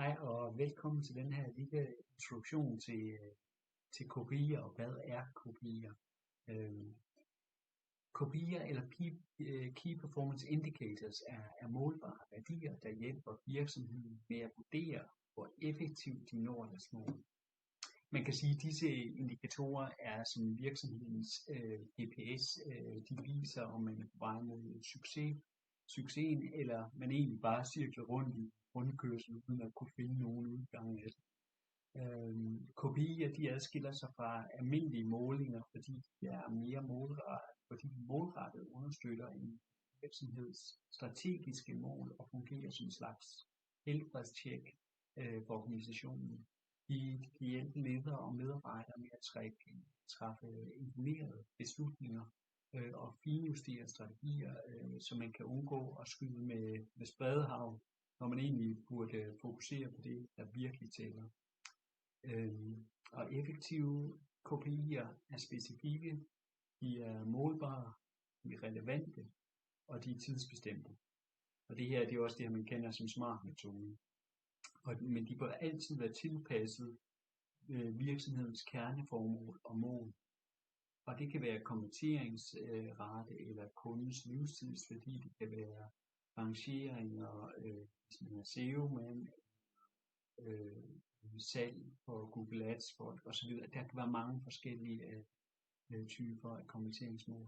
Hej og velkommen til den her lille introduktion til KPI'er og hvad er KPI'er. KPI'er eller Key Performance Indicators er målbare værdier, der hjælper virksomheden med at vurdere, hvor effektivt de når deres mål. Man kan sige, at disse indikatorer er som virksomhedens GPS. De viser, om man er på vej mod succesen, eller man egentlig bare cirkler rundt i rundkørsel, uden at kunne finde nogen udgang af det. KPI'er de adskiller sig fra almindelige målinger, fordi de er mere målrettet understøtter en virksomheds strategiske mål og fungerer som en slags helbredstjek for organisationen. De kan hjælpe ledere og medarbejdere med at træffe informerede beslutninger og finjustere strategier, så man kan undgå at skyde med spredehagl, når man egentlig burde fokusere på det, der virkelig tæller. Og effektive KPI'er er specifikke, de er målbare, de er relevante, og de er tidsbestemte. Og det her det er også det, man kender som SMART-metoden. Men de bør altid være tilpasset virksomhedens kerneformål og mål. Og det kan være konverteringsrate eller kundens livstidsværdi, det kan være rangeringer, hvis man er SEO-mand, salg på Google Ads osv. Der kan være mange forskellige typer af konverteringsmål.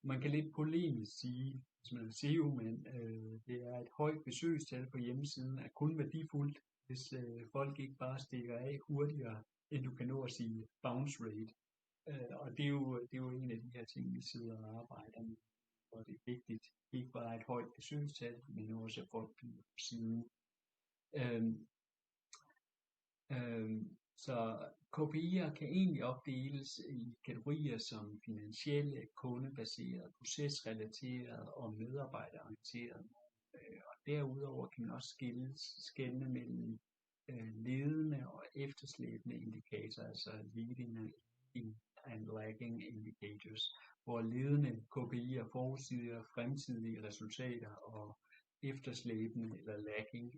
Man kan lidt polemisk sige, hvis man er SEO-mand, det er et højt besøgstal på hjemmesiden, er kun værdifuldt, hvis folk ikke bare stikker af hurtigere, end du kan nå at sige bounce rate. Og det er jo en af de her ting, vi sidder og arbejder med, hvor det er vigtigt, ikke bare et højt besøgstal, men også at folk bliver på siden. Så KPI'er kan egentlig opdeles i kategorier som finansielle, kundebaserede, procesrelaterede og medarbejderorienterede. Og derudover kan man også skelne mellem ledende og efterslæbende indikatorer, altså leading and lagging indicators, hvor ledende KPI'er forudsiger fremtidige resultater og efterslæbende eller lagging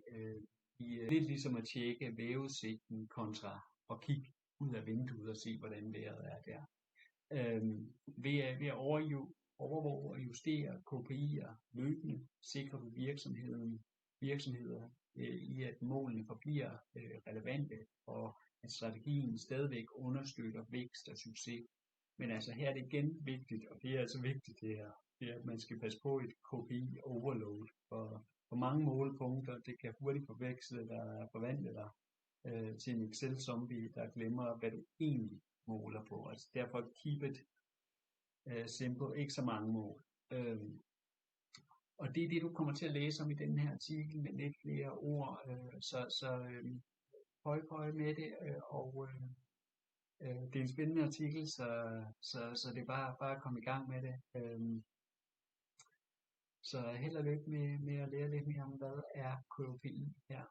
lidt ligesom at tjekke vejrudsigten kontra at kigge ud af vinduet og se, hvordan vejret er der. Ved at overvåge og justere KPI'er løbende, sikrer du virksomheder i, at målene forbliver relevante, og at strategien stadigvæk understøtter vækst og succes. Men altså her er det igen vigtigt, og det er altså vigtigt det er, at man skal passe på et KPI overload, for mange målepunkter, det kan hurtigt forvandle dig til en Excel-zombie, der glemmer, hvad du egentlig måler på. Altså derfor keep it simple, ikke så mange mål. Og det er det, du kommer til at læse om i den her artikel med lidt flere ord, så høj med det, og det er en spændende artikel, så det er bare at komme i gang med det. Så held og lykke med at lære lidt mere om, hvad er KPI her.